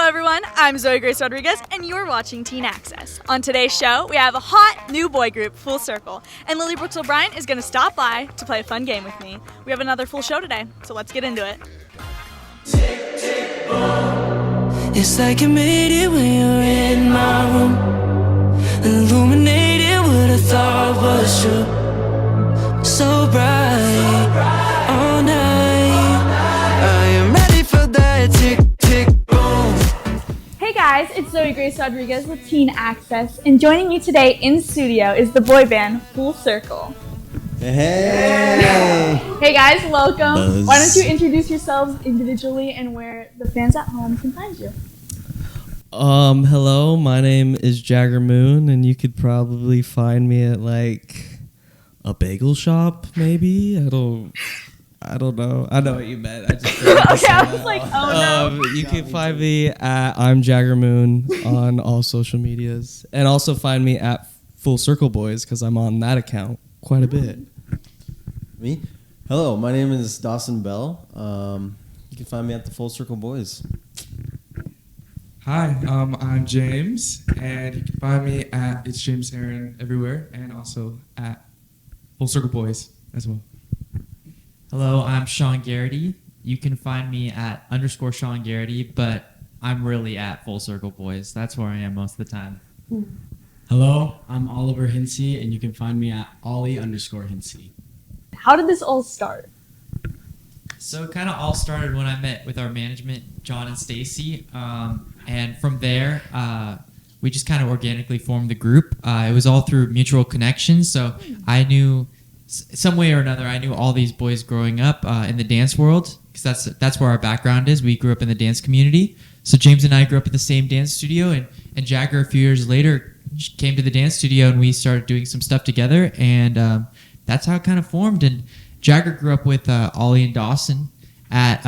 everyone, I'm Zoe Grace Rodriguez, and you're watching Teen Access. On today's show, we have a hot new boy group, Full Circle, and Lily Brooks O'Brien is going to stop by to play a fun game with me. We have another full show today, so let's get into it. Tick, tick, boom. It's like you made it when you're in my room, illuminated what I thought was true, so bright, all night. I am ready for that tick, tick, boom. Hey guys, it's Zoe Grace Rodriguez with Teen Access, and joining me today in studio is the boy band Full Circle. Hey! Hey guys, welcome. Buzz. Why don't you introduce yourselves individually and where the fans at home can find you? Hello, my name is Jagger Moon, and you could probably find me at like a bagel shop, maybe. I don't know. I know what you meant. I just Okay, I was like, oh no. You can find me at I'm Jagger Moon on all social medias, and also find me at Full Circle Boys because I'm on that account quite a bit. Me? Hello, my name is Dawson Bell. You can find me at the Full Circle Boys. Hi, I'm James, and you can find me at It's James Aaron everywhere, and also at Full Circle Boys as well. Hello, I'm Sean Garrity. You can find me at _Sean Garrity, but I'm really at Full Circle Boys. That's where I am most of the time. Hello, I'm Oliver Hinsey, and you can find me at Olly_Hinsey. How did this all start? So it kind of all started when I met with our management, John and Stacy, and from there, we just kind of organically formed the group. It was all through mutual connections, so I knew some way or another, I knew all these boys growing up in the dance world, because that's where our background is. We grew up in the dance community. So James and I grew up at the same dance studio, and Jagger a few years later came to the dance studio, and we started doing some stuff together, and that's how it kind of formed. And Jagger grew up with Olly and Dawson at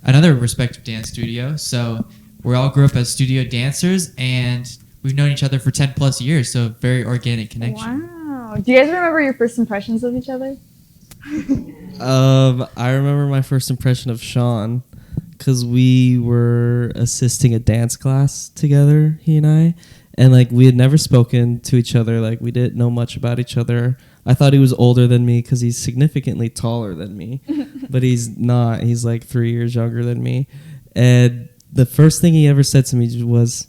another respective dance studio. So we all grew up as studio dancers, and we've known each other for 10 plus years. So very organic connection. Wow. Do you guys remember your first impressions of each other? I remember my first impression of Sean because we were assisting a dance class together, he and I. And like we had never spoken to each other, like we didn't know much about each other. I thought he was older than me because he's significantly taller than me, but he's not. He's like 3 years younger than me. And the first thing he ever said to me was,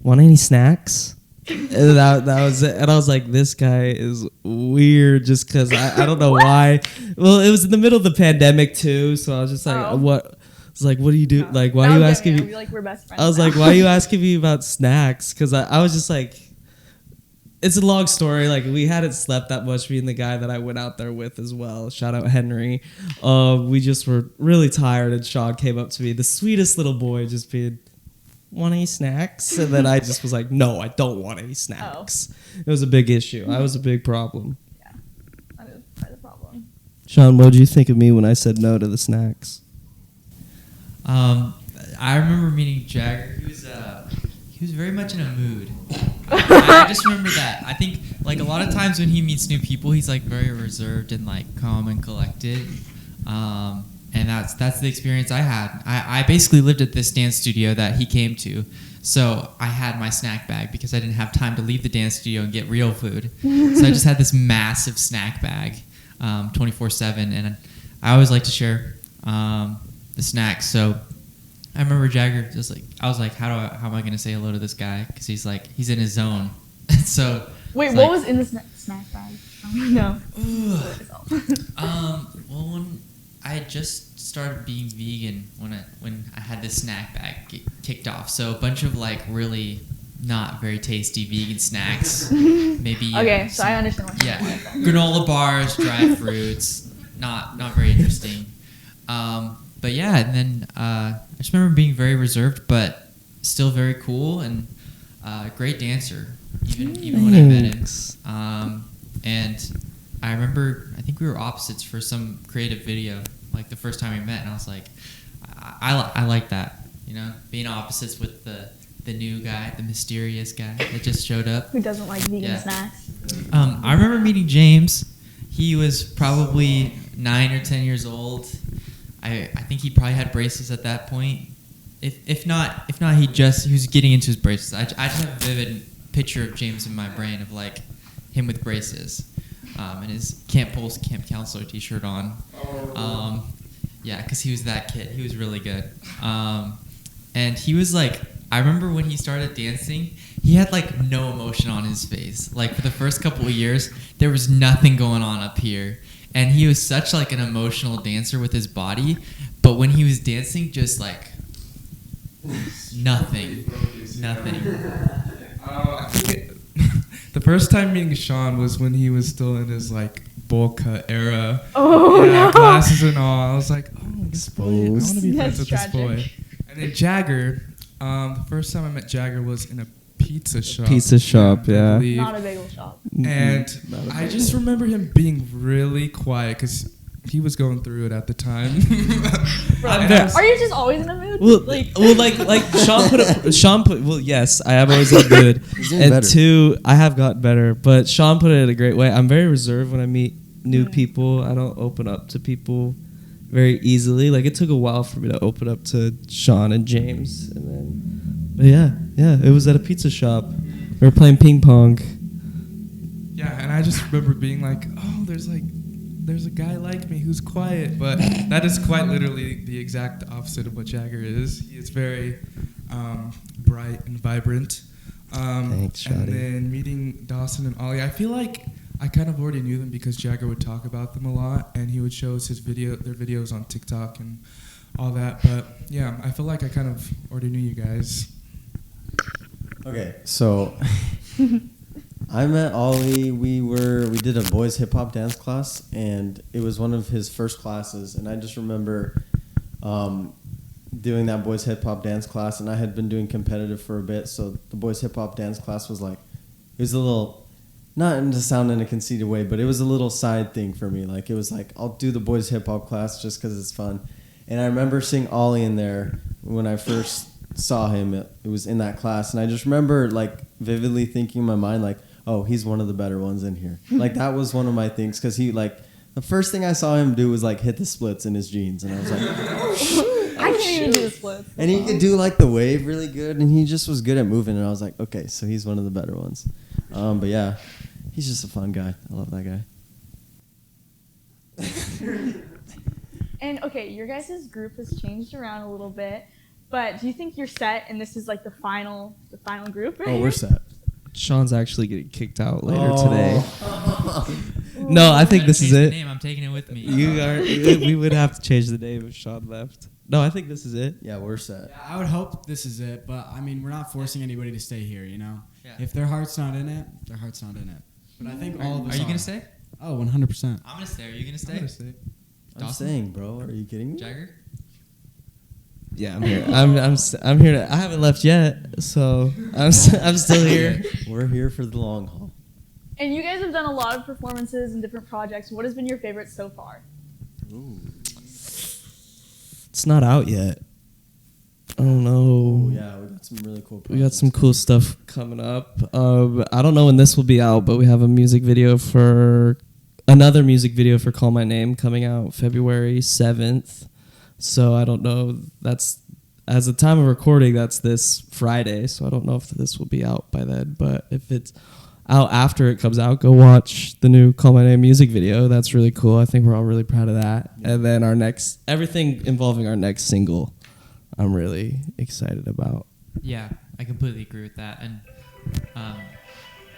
"Want any snacks?" And that was it. And I was like, this guy is weird just because I don't know why. Well, it was in the middle of the pandemic too, so I was just like, what? It's like, what do you do? Like, why are you asking me? Like, we're best friends. I was like, why are you asking me about snacks? Because I was just like, it's a long story. Like, we hadn't slept that much, me and the guy that I went out there with as well. Shout out Henry. We just were really tired, and Sean came up to me, the sweetest little boy, just being, "Want any snacks?" And then I just was like, no, I don't want any snacks. It was a big issue. I was a big problem. Yeah, that is quite a problem. Sean, what did you think of me when I said no to the snacks? I remember meeting Jagger. He was very much in a mood. I just remember that. I think like a lot of times when he meets new people, he's like very reserved and like calm and collected. And that's the experience I had. I basically lived at this dance studio that he came to. So I had my snack bag because I didn't have time to leave the dance studio and get real food. So I just had this massive snack bag 24/7. And I always like to share the snacks. So I remember Jagger just like, I was like, how am I going to say hello to this guy? Because he's in his zone. So wait, what was in the snack bag? No. Well, when I had just started being vegan when I had this snack bag kicked off. So a bunch of like really not very tasty vegan snacks. Maybe okay, so I understand what you're saying. Granola bars, dried fruits, not very interesting. But yeah, and then I just remember being very reserved, but still very cool and great dancer, even when I met him. And I remember, I think we were opposites for some creative video, like the first time we met, and I was like, I like that, being opposites with the new guy, the mysterious guy that just showed up. Who doesn't like vegan snacks? I remember meeting James. He was probably 9 or 10 years old. I think he probably had braces at that point. If not, he was getting into his braces. I just have a vivid picture of James in my brain of like him with braces, and his Camp Pulse Camp Counselor T-shirt on. Yeah, because he was that kid. He was really good. And he was like, I remember when he started dancing, he had like no emotion on his face. Like for the first couple of years, there was nothing going on up here. And he was such like an emotional dancer with his body. But when he was dancing, just like nothing. I think the first time meeting Sean was when he was still in his like bowl cut era. Oh, no. Glasses and all. I was like, oh, this boy, I want to be That's friends with tragic. this boy. And then Jagger, the first time I met Jagger was in a pizza shop. Pizza shop, I yeah. believe. Not a bagel shop. And I just remember him being really quiet because he was going through it at the time. Are you just always in a mood? Like Sean put. Well, yes, I have always been good, getting and better. two, I have gotten better. But Sean put it in a great way. I'm very reserved when I meet new people. I don't open up to people very easily. Like it took a while for me to open up to Sean and James, and then, but yeah, it was at a pizza shop. We were playing ping pong. Yeah, and I just remember being like, oh, there's a guy like me who's quiet, but that is quite literally the exact opposite of what Jagger is. He is very bright and vibrant. Thanks, and Shotty. then meeting Dawson and Ollie, I feel like I kind of already knew them because Jagger would talk about them a lot, and he would show us their videos on TikTok and all that. But yeah, I feel like I kind of already knew you guys. Okay, so I met Ollie. We did a boys hip hop dance class, and it was one of his first classes. And I just remember doing that boys hip hop dance class, and I had been doing competitive for a bit. So the boys hip hop dance class was like, it was a little, not to sound in a conceited way, but it was a little side thing for me. Like it was like, I'll do the boys hip hop class just because it's fun. And I remember seeing Ollie in there when I first saw him. It was in that class, and I just remember like vividly thinking in my mind like, oh, he's one of the better ones in here. Like that was one of my things, because he like the first thing I saw him do was like hit the splits in his jeans, and I was like, I can't even do the splits. and he could do like the wave really good, and he just was good at moving, and I was like, okay, so he's one of the better ones. But yeah, he's just a fun guy. I love that guy. And okay, your guys' group has changed around a little bit, but do you think you're set and this is like the final group? Right Oh, here? we're set. Sean's actually getting kicked out later Oh. today. No, I think this is Change the it. name, I'm taking it with me. We would have to change the name if Sean left. No, I think this is it. Yeah, we're set. Yeah, I would hope this is it, but I mean, we're not forcing anybody to stay here, you know? Yeah. If their heart's not in it, their heart's not in it. But I think all of us Are you gonna stay? Oh, 100%. I'm gonna stay. Are you gonna I'm stay? gonna say. I'm Dawson? saying, bro. Are you kidding me? Jagger? Yeah, I'm here. I'm here to. I haven't left yet, so I'm still here. We're here for the long haul. And you guys have done a lot of performances and different projects. What has been your favorite so far? Ooh. It's not out yet. I don't know. Oh yeah, we got some really cool. We got some cool stuff coming up. I don't know when this will be out, but we have another music video for Call My Name coming out February 7th. So I don't know. That's, as the time of recording, that's this Friday. So I don't know if this will be out by then. But if it's out after it comes out, go watch the new Call My Name music video. That's really cool. I think we're all really proud of that. Yeah. And then everything involving our next single, I'm really excited about. Yeah, I completely agree with that. And,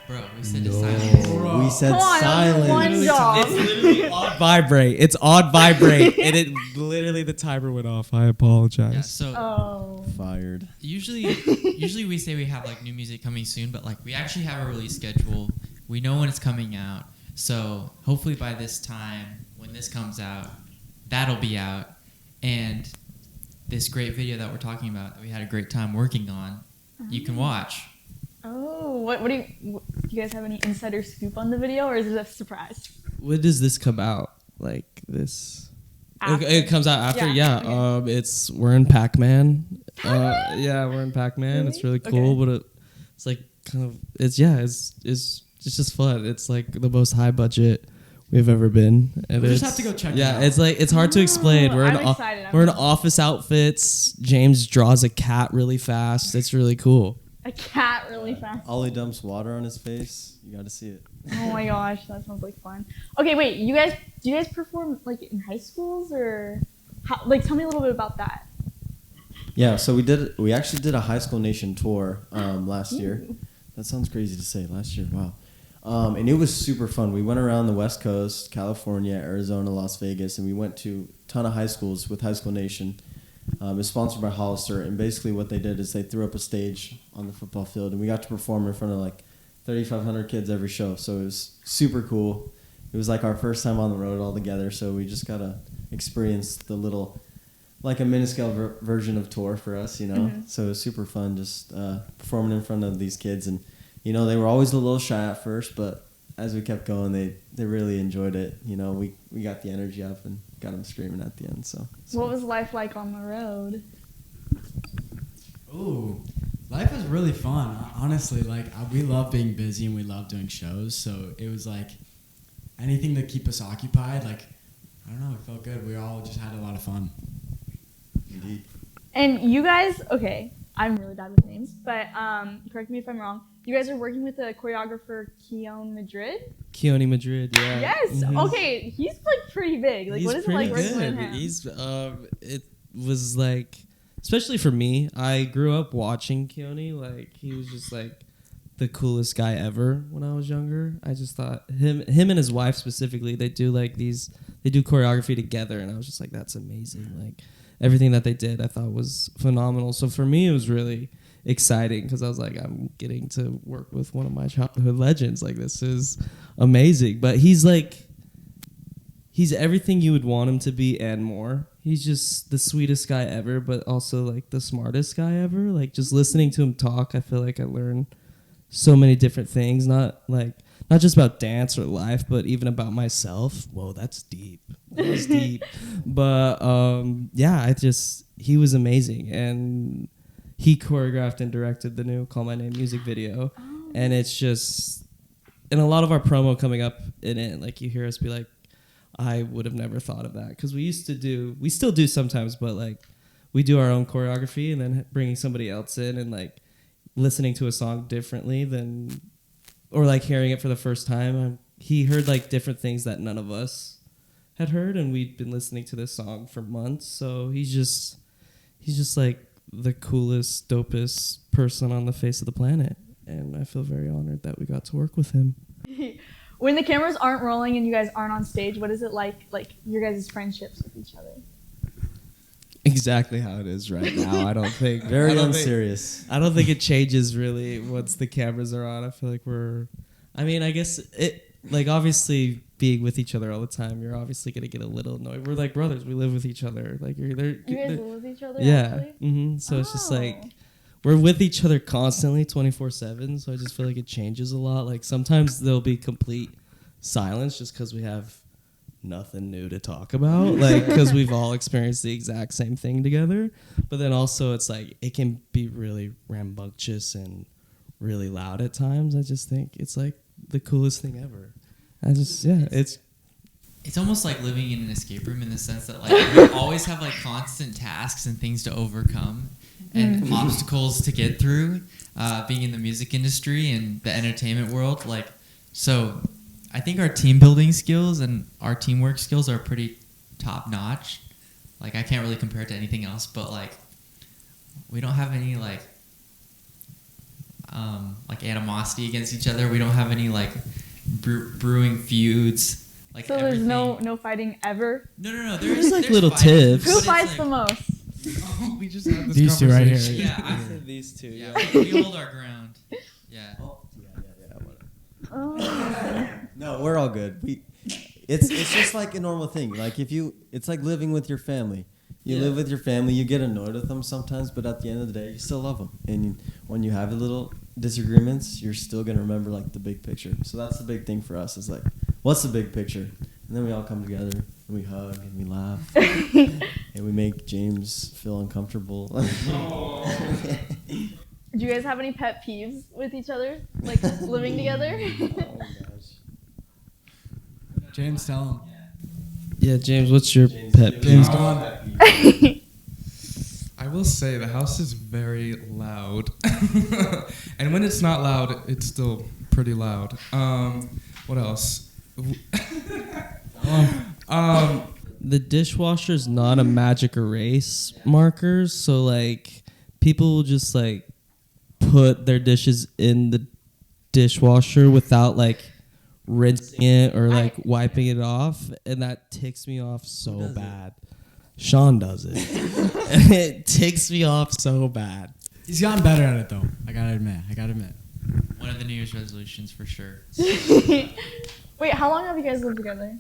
bro, we said No. silence. We said Come on, silence. one job. It's literally on vibrate. It's on vibrate. And it literally, the timer went off. I apologize. Yeah, so Oh. Fired. usually we say we have like new music coming soon, but like we actually have a release schedule. We know when it's coming out. So hopefully by this time, when this comes out, that'll be out. And this great video that we're talking about that we had a great time working on, you can watch. Oh, what do you guys have any insider scoop on the video, or is it a surprise? When does this come out? Like this? After. It comes out after. Yeah, Yeah. We're in Pac-Man. Yeah, we're in Pac-Man. It's really cool, Okay. but it's like kind of it's just fun. It's like the most high budget we've ever been. And We'll just it's- have to go check it Yeah, out. it's like it's hard to explain. We're I'm in excited. we're in office outfits. James draws a cat really fast. It's really cool. A cat really fast. Ollie dumps water on his face. You got to see it. Oh my gosh, that sounds like fun. Okay, wait, do you guys perform like in high schools or like tell me a little bit about that. Yeah, so we actually did a High School Nation tour last year. That sounds crazy to say. Last year, wow. And it was super fun. We went around the West Coast, California, Arizona, Las Vegas, and we went to a ton of high schools with High School Nation. It was sponsored by Hollister, and basically what they did is they threw up a stage on the football field, and we got to perform in front of like 3,500 kids every show. So it was super cool. It was like our first time on the road all together, so we just got to experience the little, like a minuscule version of tour for us, you know? Mm-hmm. So it was super fun just performing in front of these kids. And, you know, they were always a little shy at first, but as we kept going, they really enjoyed it. You know, we got the energy up and got them screaming at the end. So What was life like on the road? Ooh, life was really fun. Honestly, like we love being busy and we love doing shows. So it was like anything to keep us occupied. Like I don't know, it felt good. We all just had a lot of fun. indeed. And you guys, okay, I'm really bad with names, but correct me if I'm wrong. You guys are working with a choreographer, Ke Madrid? Ke Madrid, yeah. Yes. Mhm. Okay, he's like pretty big. Like, He's what is it like pretty working with good. him? He's it was like, especially for me, I grew up watching Keone. Like he was just like the coolest guy ever when I was younger. I just thought him and his wife specifically, they do choreography together, and I was just like, that's amazing. Like everything that they did, I thought was phenomenal. So for me, it was really exciting because I was like, I'm getting to work with one of my childhood legends. Like this is amazing. But he's everything you would want him to be and more. He's just the sweetest guy ever, but also like the smartest guy ever. Like just listening to him talk, I feel like I learned so many different things, not just about dance or life, but even about myself. Whoa, that's deep. That was deep. But yeah, he was amazing, and he choreographed and directed the new "Call My Name" music video, and it's just, and a lot of our promo coming up in it, like you hear us be like, I would have never thought of that, because we still do sometimes, but like we do our own choreography and then bringing somebody else in and like listening to a song differently than, or like hearing it for the first time. He heard like different things that none of us had heard, and we'd been listening to this song for months. So he's just like the coolest, dopest person on the face of the planet, and I feel very honored that we got to work with him. When the cameras aren't rolling and you guys aren't on stage, what is it like your guys' friendships with each other? Exactly how it is right now. I don't think Very I don't unserious. I don't think it changes really once the cameras are on. I feel like I guess it, like, obviously being with each other all the time, you're obviously gonna get a little annoyed. We're like brothers. We live with each other. Like You guys live with each other? yeah. Actually? Mm-hmm. So it's just like Oh. we're with each other constantly, 24/7. So I just feel like it changes a lot. Like sometimes there'll be complete silence just because we have nothing new to talk about, like because we've all experienced the exact same thing together. But then also it's like it can be really rambunctious and really loud at times. I just think it's like the coolest thing ever. It's almost like living in an escape room in the sense that like we always have like constant tasks and things to overcome and obstacles to get through, being in the music industry and the entertainment world. Like, so I think our team building skills and our teamwork skills are pretty top notch. Like I can't really compare it to anything else, but like we don't have any like animosity against each other. We don't have any like brewing feuds. Like So there's no fighting ever? No. There's like there's little fighting, tips. but Who it's fights like- the most? Oh, we just had this These two right here. conversation. Yeah, I said these two. yeah, we hold our ground. Yeah. Oh. No, we're all good. It's just like a normal thing. Like it's like living with your family. You live with your family. You get annoyed with them sometimes, but at the end of the day, you still love them. And when you have a little disagreements, you're still gonna remember like the big picture. So that's the big thing for us. Is like, what's the big picture? And then we all come together and we hug and we laugh and we make James feel uncomfortable. Do you guys have any pet peeves with each other? Like living together? Oh gosh. James, tell him. Yeah, James, what's your pet James, peeve? go on. I will say the house is very loud, and when it's not loud, it's still pretty loud. What else? The dishwasher's not a magic erase marker, so like people will just like put their dishes in the dishwasher without like rinsing it or like wiping it off, and that ticks me off so bad. Sean does it. And it ticks me off so bad. He's gotten better at it though. I gotta admit. One of the New Year's resolutions for sure. Wait, how long have you guys lived together?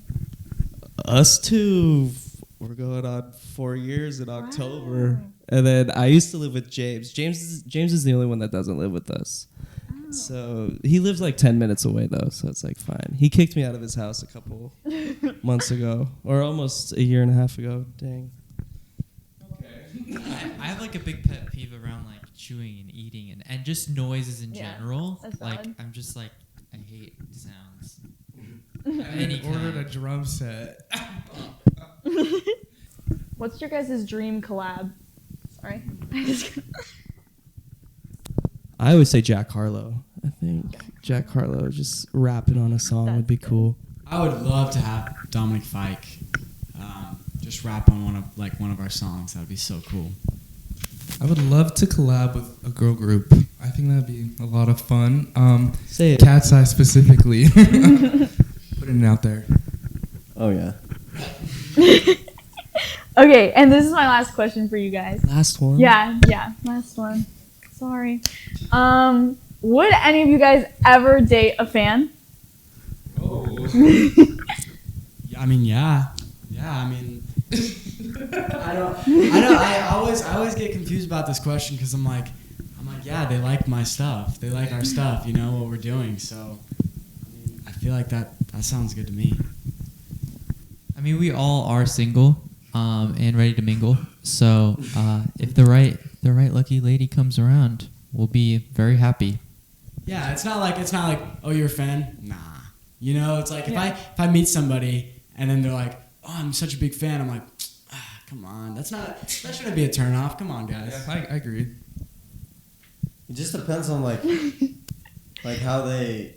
Us two, we're going on 4 years in October. And then I used to live with James. James is the only one that doesn't live with us. So he lives like 10 minutes away though, so it's like fine. He kicked me out of his house a couple months ago, or almost a year and a half ago. Dang. I have like a big pet peeve around like chewing and eating and just noises in general. that's Like valid. I'm just like I hate sounds. I ordered a drum set. What's your guys' dream collab? Sorry. I always say Jack Harlow. I think Jack Harlow just rapping on a song would be cool. I would love to have Dominic Fike just rap on one of our songs. That would be so cool. I would love to collab with a girl group. I think that'd be a lot of fun. Say it. Cat's Eye specifically. Putting it out there. Oh yeah. Okay, and this is my last question for you guys. Last one. Yeah, last one. Sorry. Would any of you guys ever date a fan? I mean, yeah. I mean, I always get confused about this question because I'm like, yeah, they like my stuff. They like our stuff, you know, what we're doing. So, I mean, I feel like that sounds good to me. I mean, we all are single and ready to mingle. So if the right lucky lady comes around, we'll be very happy. Yeah, it's not like, oh, you're a fan? Nah. You know, it's like if I meet somebody and then they're like, oh, I'm such a big fan. I'm like, come on, that shouldn't be a turn off. Come on, guys. Yeah, I agree. It just depends on like how they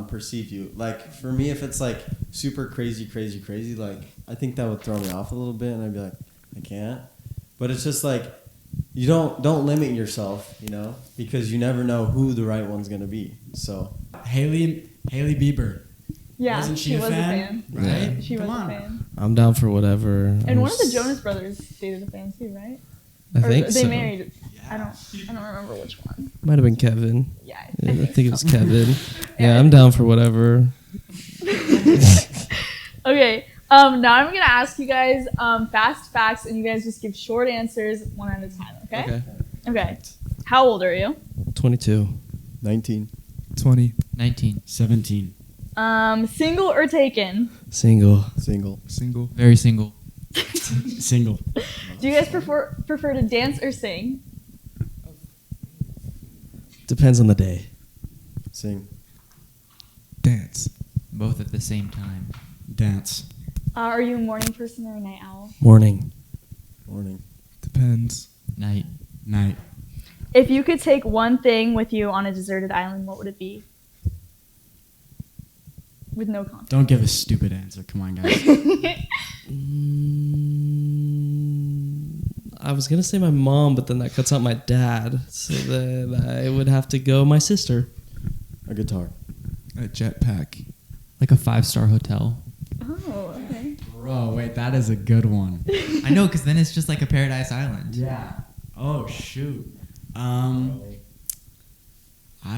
perceive you. Like for me, if it's like super crazy, like I think that would throw me off a little bit, and I'd be like, I can't. But it's just like you don't limit yourself, you know, because you never know who the right one's gonna be. So Haley Bieber. Yeah, Wasn't she she a was fan? a fan. Right? She was Come a on. fan. I'm down for whatever. And one of the Jonas Brothers dated a fan too, right? I think they so. married. I don't remember which one. Might have been Kevin. Yeah, I think it was Kevin. Yeah, I'm down for whatever. Okay. Now I'm gonna ask you guys fast facts, and you guys just give short answers one at a time. Okay. Okay. How old are you? 22. 19. 20. 19. 17. Single or taken? Single. Single. Very single. Single. Do you guys prefer to dance or sing? Depends on the day. Sing. Dance. Both at the same time. Dance. Are you a morning person or a night owl? Morning. Morning. Depends. Night. Night. If you could take one thing with you on a deserted island, what would it be? With no context. Don't give a stupid answer. Come on, guys. I was going to say my mom, but then that cuts out my dad. So then I would have to go my sister. A guitar. A jetpack. Like a 5-star hotel. Oh, okay. Bro, wait, that is a good one. I know, because then it's just like a paradise island. Yeah. Oh, shoot. I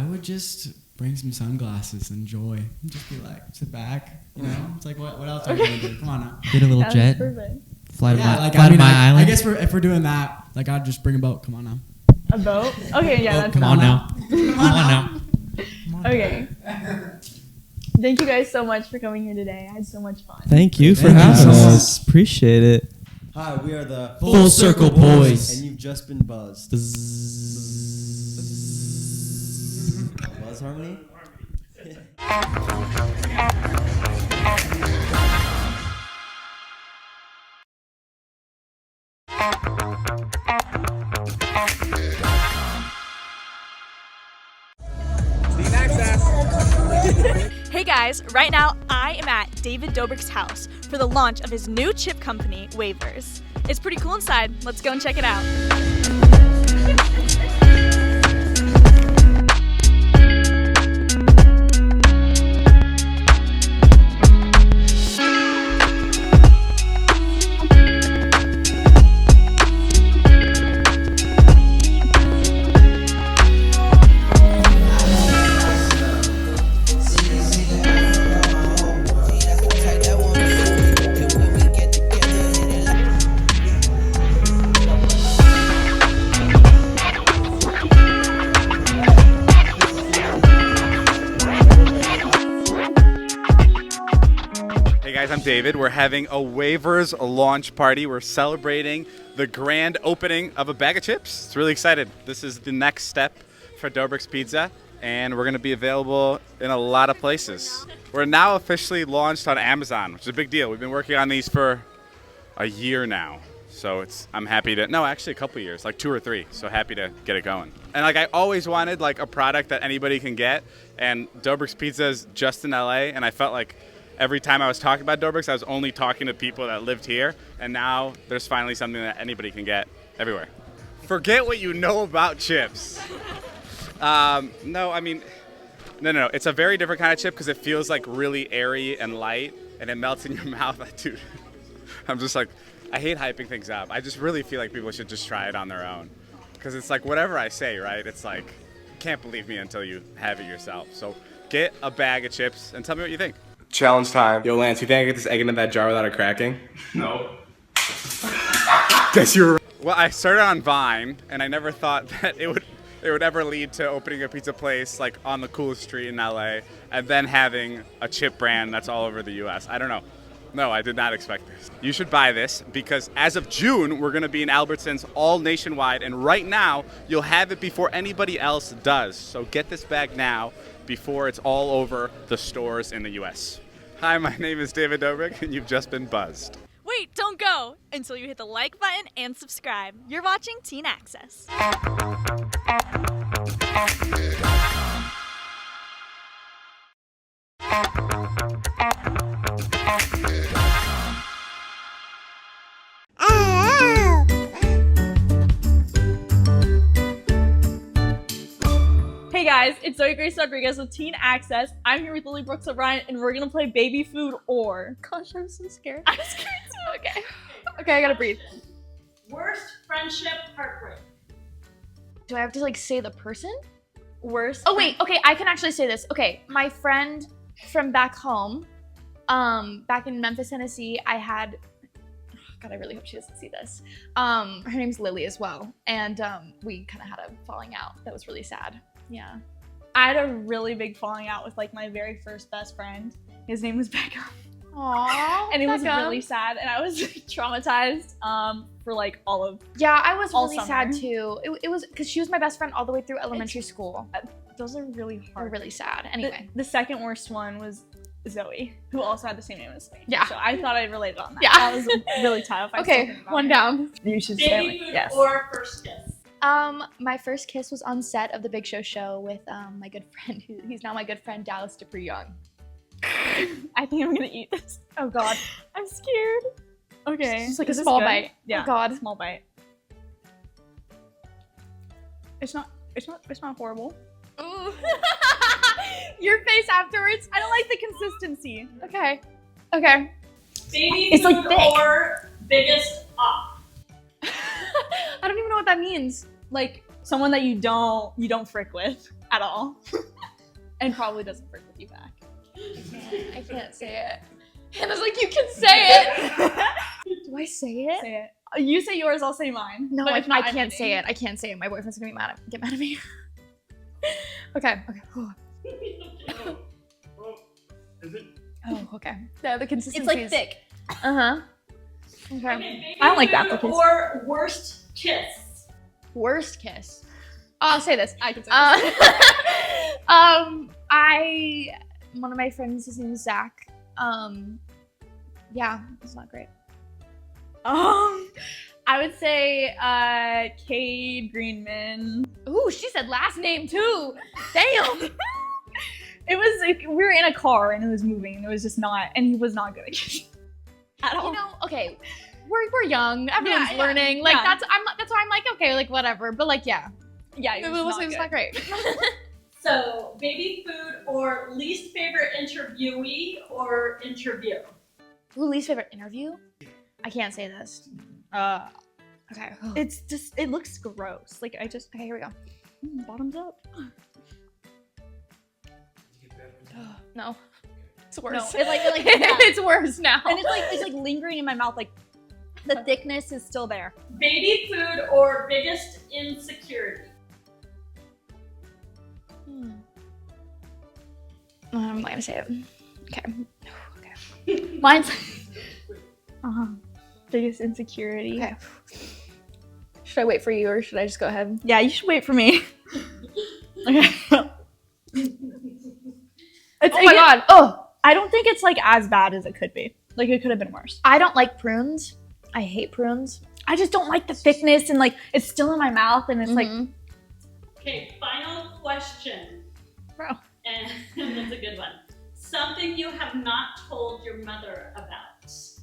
would just bring some sunglasses, enjoy. Just be like, sit back. You know? It's like, what else are we going to do? Come on now. Get a little That's jet. perfect. Fly to Yeah, my, like, fly I to mean, my I island. guess if we're doing that, like, I'd just bring a boat. Come on now. A boat? Okay, yeah, Oh, that's come on now. Come on now. Okay. Thank you guys so much for coming here today. I had so much fun. Thank you for Thank you having so much. us. Appreciate it. Hi, we are the Full Circle Boys. and you've just been buzzed. Buzz harmony? Hey guys, right now I am at David Dobrik's house for the launch of his new chip company, Wavers. It's pretty cool inside. Let's go and check it out. Hey guys, I'm David. We're having a Wavers launch party. We're celebrating the grand opening of a bag of chips. It's really excited. This is the next step for Dobrik's Pizza, and we're going to be available in a lot of places. We're now officially launched on Amazon, which is a big deal. We've been working on these for a year now. So I'm happy to, no, actually a couple years, like 2 or 3. So happy to get it going. And like I always wanted like a product that anybody can get, and Dobrik's Pizza is just in LA, and I felt like every time I was talking about Dobrik's, I was only talking to people that lived here, and now there's finally something that anybody can get everywhere. Forget what you know about chips. No, it's a very different kind of chip because it feels like really airy and light, and it melts in your mouth. Dude, I'm just like, I hate hyping things up. I just really feel like people should just try it on their own, because it's like whatever I say, right? It's like, you can't believe me until you have it yourself. So get a bag of chips and tell me what you think. Challenge time. Yo, Lance, you think I get this egg into that jar without it cracking? No. Guess you're. Well, I started on Vine, and I never thought that it would ever lead to opening a pizza place like on the coolest street in LA, and then having a chip brand that's all over the U.S. I don't know. No, I did not expect this. You should buy this because as of June, we're gonna be in Albertsons all nationwide, and right now you'll have it before anybody else does. So get this bag now before it's all over the stores in the U.S. Hi, my name is David Dobrik, and you've just been buzzed. Wait, don't go until you hit the like button and subscribe. You're watching Teen Access. Hey guys, it's Zoe Grace Rodriguez with Teen Access. I'm here with Olly O'Brien, and we're gonna play Baby Food or. Gosh, I'm so scared. I'm scared too. Okay, I gotta breathe. Worst friendship heartbreak. Do I have to like say the person? Worst. Oh wait, okay, I can actually say this. Okay, my friend from back home, back in Memphis, Tennessee, I had. God, I really hope she doesn't see this. Her name's Lily as well, and we kind of had a falling out that was really sad. Yeah. I had a really big falling out with like my very first best friend. His name was Beckham. Aww. And it was really sad, and I was traumatized for like all of. Yeah, I was all really summer. sad too. It was because she was my best friend all the way through elementary school. Those are really They're hard. really sad. Anyway, the second worst one was Zoe, who also had the same name as me. Yeah. So I thought I related on that. Yeah. That was really tough. I still okay, think about one it. down. You should Baby food yes. or first kiss. My first kiss was on set of the Big Show with my good friend, he's now my good friend, Dallas Dupree Young. I think I'm gonna eat this. Oh God, I'm scared. Okay. it's just like a Is this small good? bite. Yeah. Oh God. Small bite. It's not horrible. Ooh. Your face afterwards. I don't like the consistency. Okay. Baby It's, food like, thick. or biggest up. I don't even know what that means. Like someone that you don't frick with at all, and probably doesn't frick with you back. I can't say it. Hannah's like, you can say it. Do I say it? Say it. You say yours, I'll say mine. No, But I if not, I'm can't say kidding. it. I can't say it. My boyfriend's gonna get mad at me. Okay. Oh, okay. Yeah, the consistency. It's like is- thick. Uh-huh. Okay. Okay, baby I don't like food that. or worst kiss. Worst kiss. I'll say this. I can say One of my friends, his name is Zach. Yeah, it's not great. I would say Cade Greenman. Ooh, she said last name too. Damn. It was like we were in a car and it was moving and it was just not, and he was not good at kissing at all. You know, okay, we're young. Everyone's learning. Like that's why I'm like, okay, like whatever. But like, yeah, it was not great. So, baby food or least favorite interviewee or interview? Ooh, least favorite interview? I can't say this. Okay. It's just, it looks gross. Like I just, Okay, here we go. bottoms up. No. It's worse. No, it like yeah. It's worse now. And it's like lingering in my mouth. Like the thickness is still there. Baby food or biggest insecurity? I'm not gonna say it. Okay. Mine's biggest insecurity. Okay. Should I wait for you or should I just go ahead? Yeah, you should wait for me. Okay. Oh my god. Oh, I don't think it's like as bad as it could be. Like it could have been worse. I don't like prunes. I hate prunes. I just don't like the thickness and like it's still in my mouth and it's like. Okay, final question. Bro. And that's a good one. Something you have not told your mother about. It's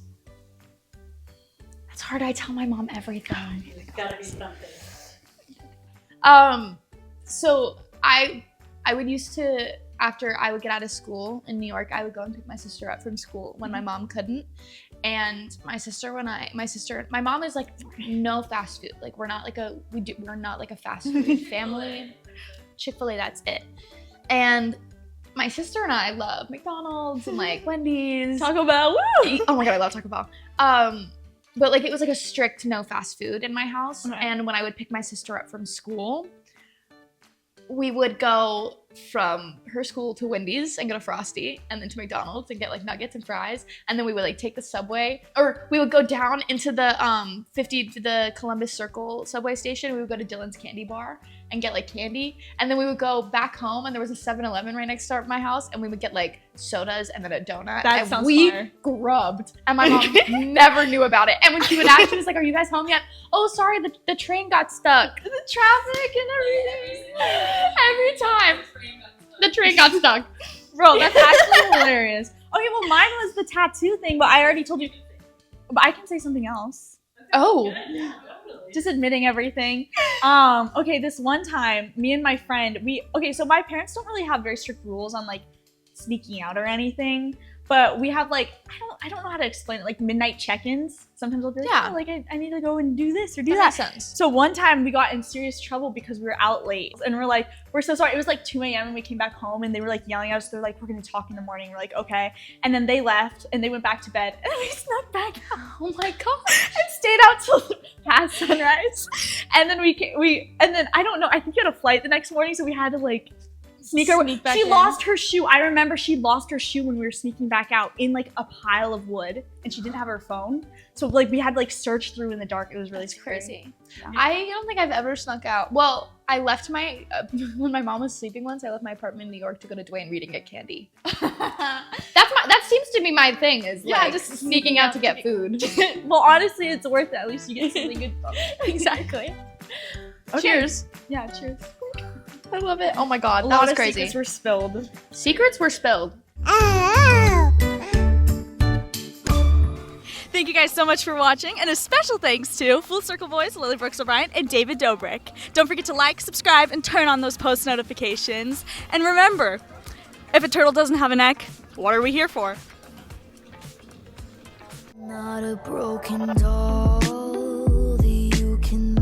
hard. I tell my mom everything. It's gotta be something. So I would used to, after I would get out of school in New York, I would go and pick my sister up from school when my mom couldn't. And my mom is like, no fast food. Like we're not like a fast food family. Chick-fil-A, that's it. And my sister and I love McDonald's and like Wendy's. Taco Bell, woo! Oh my god, I love Taco Bell. But like it was like a strict no fast food in my house. Okay. And when I would pick my sister up from school, we would go from her school to Wendy's and get a Frosty, and then to McDonald's and get like nuggets and fries, and then we would like take the subway, or we would go down into the the Columbus Circle subway station. We would go to Dylan's Candy Bar and get like candy, and then we would go back home, and there was a 7-Eleven right next door to my house, and we would get like sodas and then a donut. That and sounds we fire. grubbed, and my mom never knew about it. And when she would ask, she was like, "Are you guys home yet?" "Oh, sorry, the train got stuck." The traffic and everything. Every time. The train got stuck. Bro, that's actually hilarious. Okay, well, mine was the tattoo thing, but I already told you. But I can say something else. Oh. Just admitting everything. Okay, this one time, me and my friend, so my parents don't really have very strict rules on like sneaking out or anything, but we have like, I don't know how to explain it, like midnight check-ins. Sometimes I'll be like, Yeah. oh, like I need to go and do this or do That that. makes sense. So one time we got in serious trouble because we were out late and we're like, we're so sorry. It was like 2 a.m. and we came back home and they were like yelling at us. They're like, we're gonna talk in the morning. We're like, okay. And then they left and they went back to bed and we snuck back out. Oh my god. And stayed out till past sunrise. And then and then I don't know, I think you had a flight the next morning, so we had to like sneak back She in. lost her shoe. I remember she lost her shoe when we were sneaking back out in like a pile of wood, and she didn't have her phone. So like we had to like search through in the dark. It was really scary. Crazy. Yeah. I don't think I've ever snuck out. Well, I left my when my mom was sleeping once. I left my apartment in New York to go to Dwayne Reed and get candy. That seems to be my thing. Is like just sneaking out to get food. Well, honestly, it's worth it. At least you get something good from it. Exactly. Okay. Cheers. Yeah, cheers. I love it. Oh my god, A that lot was of crazy. secrets were spilled. Secrets were spilled. Thank you guys so much for watching, and a special thanks to Full Circle Boys, Lily Brooks O'Brien, and David Dobrik. Don't forget to like, subscribe, and turn on those post notifications. And remember, if a turtle doesn't have a neck, what are we here for? Not a broken doll that you can